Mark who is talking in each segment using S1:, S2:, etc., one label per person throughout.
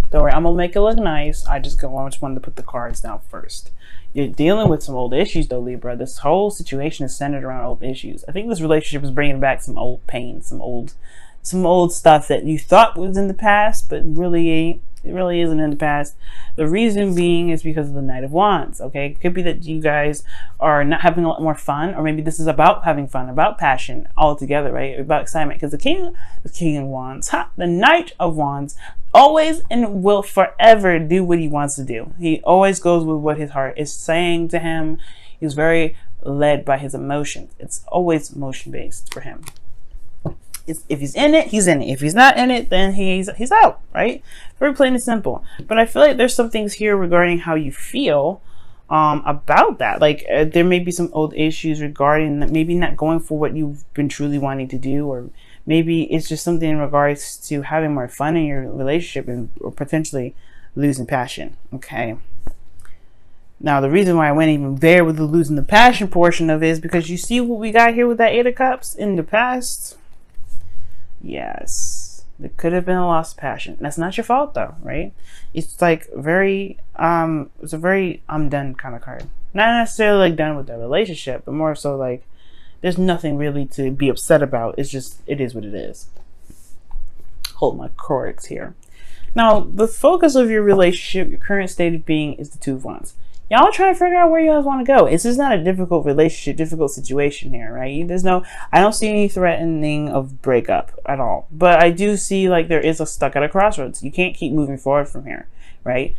S1: Don't worry, I'm gonna make it look nice. I just wanted to put the cards down first. You're dealing with some old issues though, Libra. This whole situation is centered around old issues. I think this relationship is bringing back some old pain, some old stuff that you thought was in the past, but really it really isn't in the past. The reason being is because of the Knight of Wands. Okay, it could be that you guys are not having a lot more fun, or maybe this is about having fun, about passion altogether, right? About excitement. Because the King of Wands, the Knight of Wands, always and will forever do what he wants to do. He always goes with what his heart is saying to him. He's very led by his emotions. It's always emotion based for him. If he's in it, he's in it. If he's not in it, then he's out, right? Very plain and simple. But I feel like there's some things here regarding how you feel about that. Like there may be some old issues regarding that, maybe not going for what you've been truly wanting to do, or maybe it's just something in regards to having more fun in your relationship or potentially losing passion. Okay. Now, the reason why I went even there with the losing the passion portion of it is because you see what we got here with that Eight of Cups in the past. Yes, there could have been a lost passion. That's not your fault though, right? It's like very it's a very I'm done kind of card. Not necessarily like done with the relationship, but more so like there's nothing really to be upset about. It's just, it is what it is. Hold my cords here. Now, the focus of your relationship, your current state of being, is the Two of Wands. Y'all are trying to figure out where you guys want to go. This is not a difficult relationship, difficult situation here, right? I don't see any threatening of breakup at all. But I do see like there is a stuck at a crossroads. You can't keep moving forward from here, right?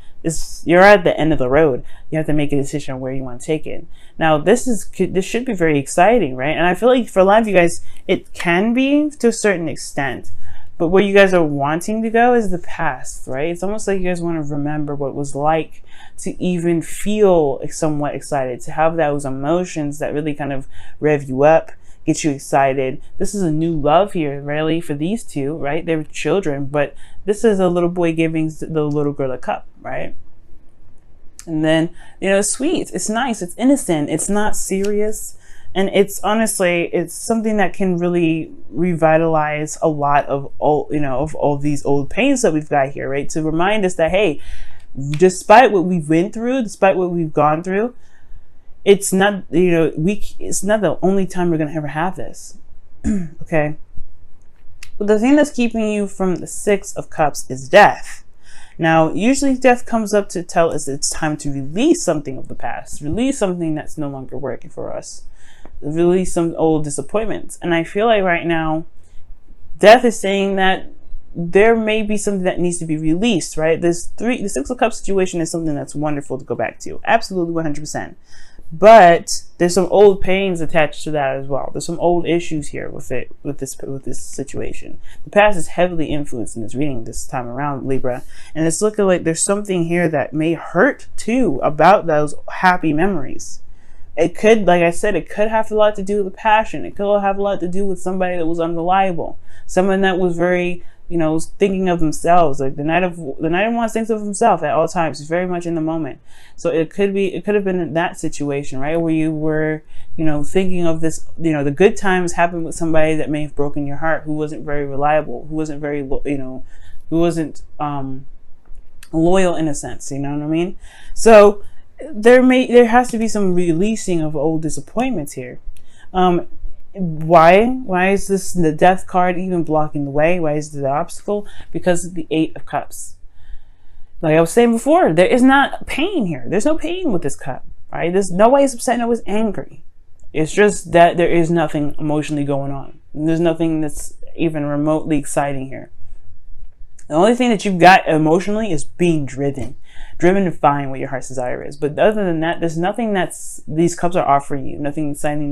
S1: You're at the end of the road. You have to make a decision on where you want to take it. Now, this should be very exciting, right? And I feel like for a lot of you guys, it can be to a certain extent. But where you guys are wanting to go is the past, right? It's almost like you guys want to remember what it was like to even feel somewhat excited, to have those emotions that really kind of rev you up, get you excited. This is a new love here, really, for these two, right? They're children, but this is a little boy giving the little girl a cup, right? And then, it's sweet, it's nice, it's innocent, it's not serious. And it's honestly, it's something that can really revitalize a lot of all these old pains that we've got here, right? To remind us that, hey, despite what we've been through, despite what we've gone through, it's not, it's not the only time we're going to ever have this. Okay. But the thing that's keeping you from the Six of Cups is death. Now, usually death comes up to tell us it's time to release something of the past, release something that's no longer working for us, release some old disappointments. And I feel like right now, death is saying that there may be something that needs to be released, right? The Six of Cups situation is something that's wonderful to go back to. Absolutely 100%. But there's some old pains attached to that as well. There's some old issues here with this situation. The past is heavily influenced in this reading this time around, Libra. And it's looking like there's something here that may hurt too about those happy memories. It could, like I said, it could have a lot to do with passion. It could have a lot to do with somebody that was unreliable. Someone that was very, thinking of themselves. Like the Knight of Wands thinks of himself at all times. He's very much in the moment. So it could have been in that situation, right? Where you were, thinking of this, the good times happened with somebody that may have broken your heart, who wasn't very reliable, who wasn't very, who wasn't loyal in a sense, you know what I mean? So there has to be some releasing of old disappointments here. Why is the Death card even blocking the way? Why is it the obstacle? Because of the Eight of Cups. Like I was saying before, there is not pain here. There's no pain with this cup, right? There's nobody's upset, nobody's angry. It's just that there is nothing emotionally going on. There's nothing that's even remotely exciting here. The only thing that you've got emotionally is being driven to find what your heart's desire is. But other than that, there's nothing these cups are offering you. Nothing exciting,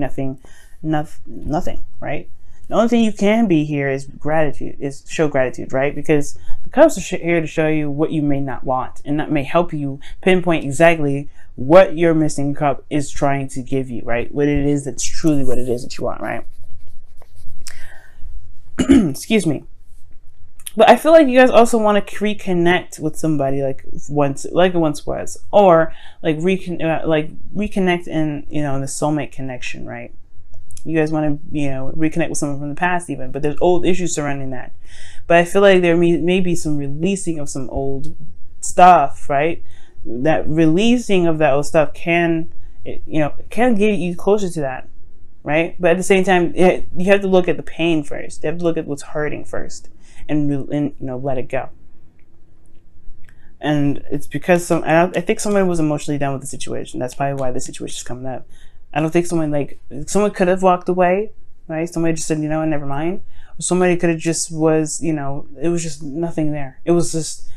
S1: nothing, right? The only thing you can be here is show gratitude, right? Because the cups are here to show you what you may not want. And that may help you pinpoint exactly what your missing cup is trying to give you, right? What it is that's truly what it is that you want, right? Excuse me. But I feel like you guys also want to reconnect with somebody like it once was, or like reconnect in the soulmate connection, right? You guys want to, reconnect with someone from the past even, but there's old issues surrounding that. But I feel like there may be some releasing of some old stuff, right? That releasing of that old stuff can get you closer to that, right? But at the same time, you have to look at the pain first. You have to look at what's hurting first, and let it go. And it's because I think somebody was emotionally done with the situation. That's probably why the situation is coming up. I don't think someone could have walked away, right? Somebody just said, never mind. Or somebody could have just was, it was just nothing there. It was just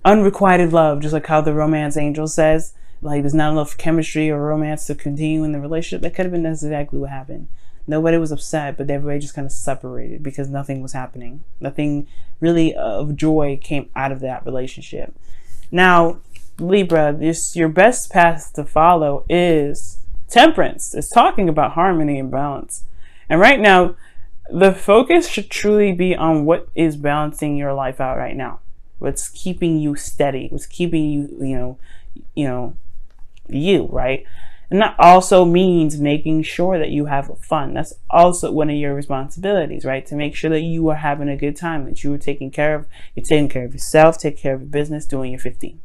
S1: unrequited love, just like how the romance angel says, like there's not enough chemistry or romance to continue in the relationship. That could have been exactly what happened. Nobody was upset, but everybody just kind of separated because nothing was happening. Nothing really of joy came out of that relationship. Now, Libra, your best path to follow is temperance. It's talking about harmony and balance. And right now, the focus should truly be on what is balancing your life out right now. What's keeping you steady? What's keeping you, you, right? And that also means making sure that you have fun. That's also one of your responsibilities, right? To make sure that you are having a good time, that you're taking care of yourself, take care of your business, doing your 50.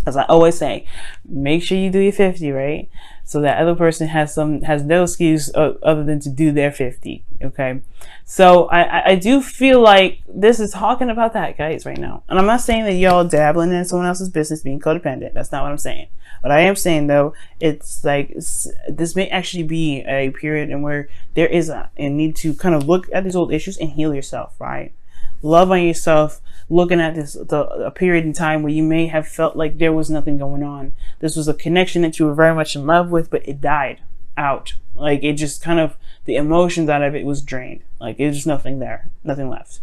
S1: As I always say, make sure you do your 50, right? So that other person has no excuse other than to do their 50. Okay. So I do feel like this is talking about that, guys, right now. And I'm not saying that y'all dabbling in someone else's business, being codependent. That's not what I'm saying. What I am saying, though, it's like this may actually be a period in where there is a need to kind of look at these old issues and heal yourself, right? Love on yourself, looking at a period in time where you may have felt like there was nothing going on. This was a connection that you were very much in love with, but it died out. Like it just kind of, the emotions out of it was drained. Like it was just nothing there, nothing left.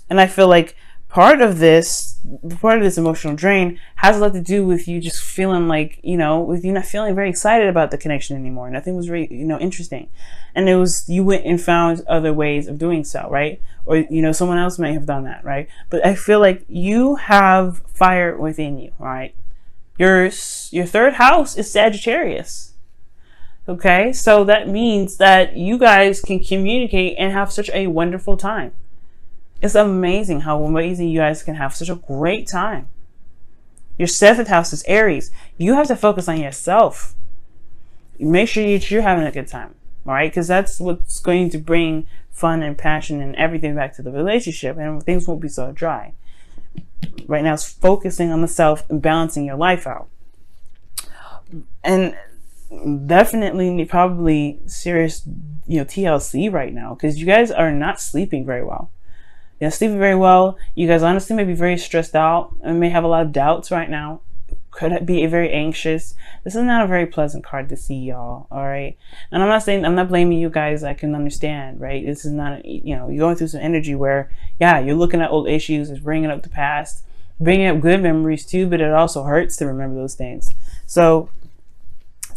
S1: And I feel like part of this emotional drain has a lot to do with you just feeling like, with you not feeling very excited about the connection anymore. Nothing was really, interesting. And it was, you went and found other ways of doing so, right? Or, someone else may have done that, right? But I feel like you have fire within you, right? Your third house is Sagittarius. Okay? So that means that you guys can communicate and have such a wonderful time. It's amazing how amazing you guys can have such a great time. Your seventh house is Aries. You have to focus on yourself. Make sure you're having a good time. All right? Because that's what's going to bring fun and passion and everything back to the relationship. And things won't be so dry. Right now, it's focusing on the self and balancing your life out. And definitely, probably serious, TLC right now. Because you guys are not sleeping very well. You're not sleeping very well. You guys honestly may be very stressed out and may have a lot of doubts right now. Could be very anxious. This is not a very pleasant card to see, y'all. All right. And I'm not blaming you guys. I can understand, right? This is not, you're going through some energy where, you're looking at old issues. It's bringing up the past, bringing up good memories too, but it also hurts to remember those things. So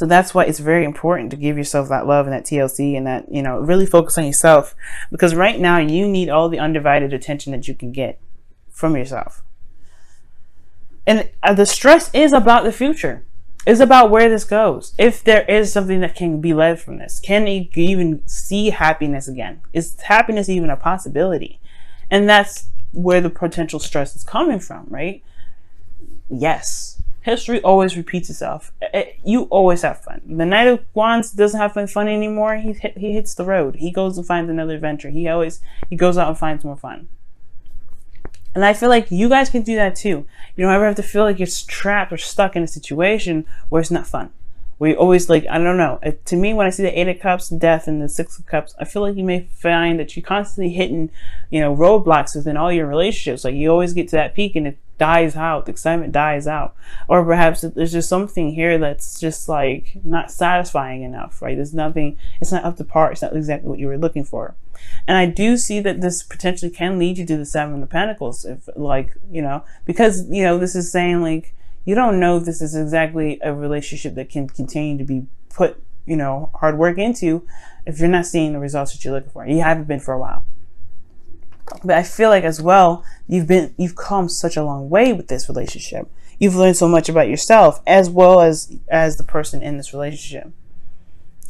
S1: that's why it's very important to give yourself that love and that TLC and that, really focus on yourself, because right now you need all the undivided attention that you can get from yourself. And the stress is about the future. It's about where this goes. If there is something that can be led from this, can you even see happiness again? Is happiness even a possibility? And that's where the potential stress is coming from, right? Yes. History always repeats itself. You always have fun. The Knight of Wands doesn't have fun anymore. He hits the road. He goes and finds another adventure. He goes out and finds more fun. And I feel like you guys can do that too. You don't ever have to feel like you're trapped or stuck in a situation where it's not fun. Where you always I don't know. To me, when I see the 8 of Cups, Death, and the 6 of Cups, I feel like you may find that you're constantly hitting, roadblocks within all your relationships. Like you always get to that peak and it dies out. The excitement dies out. Or perhaps there's just something here that's just not satisfying enough, right? There's nothing, it's not up to par. It's not exactly what you were looking for. And I do see that this potentially can lead you to the 7 of Pentacles, because, this is saying you don't know if this is exactly a relationship that can continue to be put, hard work into if you're not seeing the results that you're looking for. You haven't been for a while. But I feel like as well, you've come such a long way with this relationship. You've learned so much about yourself as well as the person in this relationship.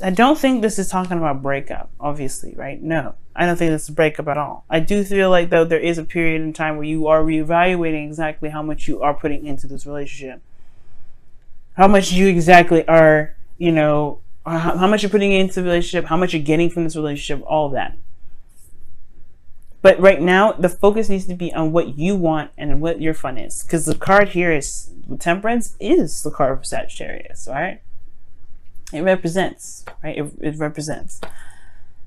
S1: I don't think this is talking about breakup, obviously, right? No, I don't think this is a breakup at all. I do feel like, though, there is a period in time where you are reevaluating exactly how much you are putting into this relationship. How much you exactly are, you know, how much you're putting into the relationship, how much you're getting from this relationship, all of that. But right now, the focus needs to be on what you want and what your fun is. Because the card here is Temperance is the card of Sagittarius, right? It represents, right? It represents.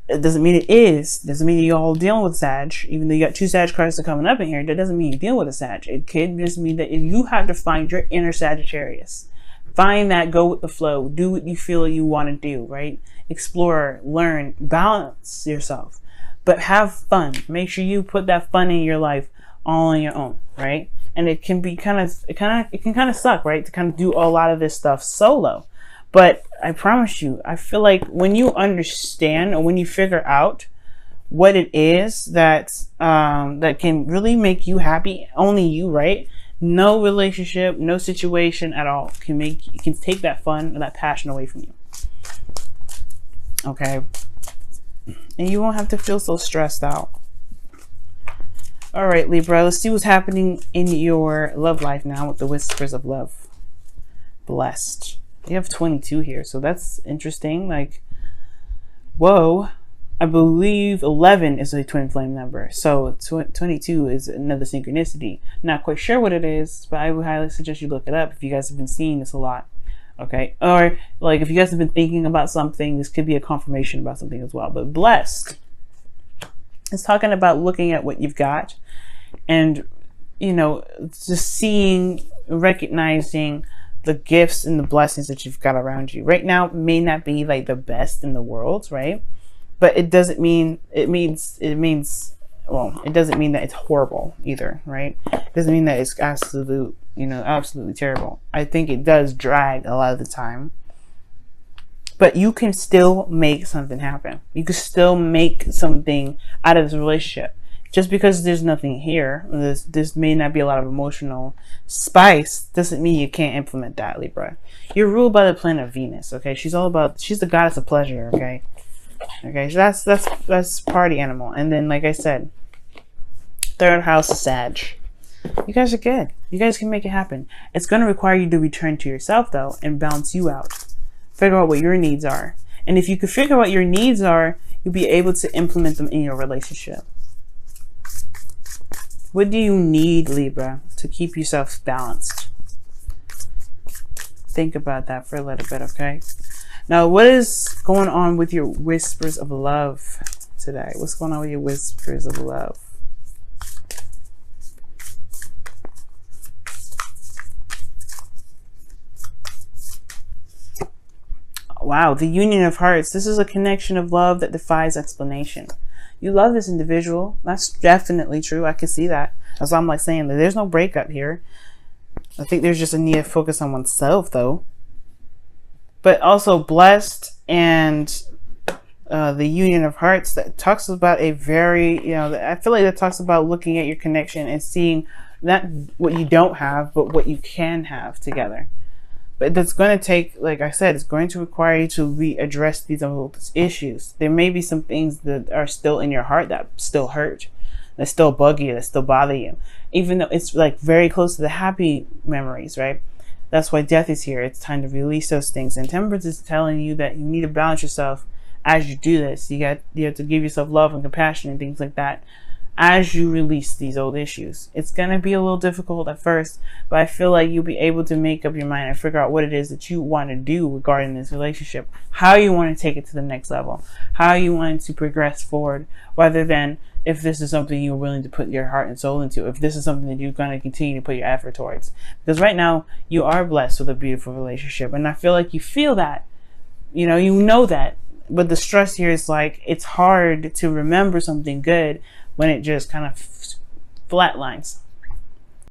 S1: It doesn't mean it is. Doesn't mean you're all dealing with Sag. Even though you got 2 Sag cards that are coming up in here, that doesn't mean you deal with a Sag. It could just mean that you have to find your inner Sagittarius. Find that, go with the flow. Do what you feel you want to do, right? Explore, learn, balance yourself. But have fun. Make sure you put that fun in your life all on your own, right? And it can be it can kind of suck, right? To kind of do a lot of this stuff solo. But I promise you, I feel like when you understand or when you figure out what it is that that can really make you happy, only you, right? No relationship, no situation at all can take that fun or that passion away from you. Okay? And you won't have to feel so stressed out. All right, Libra, let's see what's happening in your love life now with the Whispers of Love. Blessed. You have 22 here, so that's interesting. Like, whoa. I believe 11 is a twin flame number. So 22 is another synchronicity. Not quite sure what it is, but I would highly suggest you look it up if you guys have been seeing this a lot. Okay, or like if you guys have been thinking about something, this could be a confirmation about something as well. But blessed, it's talking about looking at what you've got and, you know, just seeing, recognizing the gifts and the blessings that you've got around you. Right now may not be like the best in the world, right? But it doesn't mean, it doesn't mean that it's horrible either, right? It doesn't mean that it's absolutely terrible. I think it does drag a lot of the time. But you can still make something happen. You can still make something out of this relationship. Just because there's nothing here, this may not be a lot of emotional spice, doesn't mean you can't implement that, Libra. You're ruled by the planet Venus, okay? She's the goddess of pleasure, okay? Okay, so that's party animal. And then, like I said, 3rd house is Sag. You guys are good. You guys can make it happen. It's going to require you to return to yourself, though, and balance you out. Figure out what your needs are. And if you can figure out what your needs are, you'll be able to implement them in your relationship. What do you need, Libra, to keep yourself balanced? Think about that for a little bit, okay? Now, what is going on with your Whispers of Love today? What's going on with your Whispers of Love? Wow, the Union of Hearts. This is a connection of love that defies explanation. You love this individual. That's definitely true. I can see that. That's why I'm like saying that there's no breakup here. I think there's just a need to focus on oneself, though. But also blessed and the Union of Hearts, that talks about a very, I feel like that talks about looking at your connection and seeing not what you don't have, but what you can have together. But that's going to take, like I said, it's going to require you to readdress these old issues. There may be some things that are still in your heart that still hurt, that still bug you, that still bother you, even though it's like very close to the happy memories, right? That's why Death is here. It's time to release those things. And Temperance is telling you that you need to balance yourself as you do this. You have to give yourself love and compassion and things like that as you release these old issues. It's going to be a little difficult at first, but I feel like you'll be able to make up your mind and figure out what it is that you want to do regarding this relationship, how you want to take it to the next level, how you want to progress forward, rather than if this is something you're willing to put your heart and soul into, if this is something that you're going to continue to put your effort towards. Because right now, you are blessed with a beautiful relationship, and I feel like you feel that, you know that, but the stress here is like, it's hard to remember something good when it just kind of flatlines.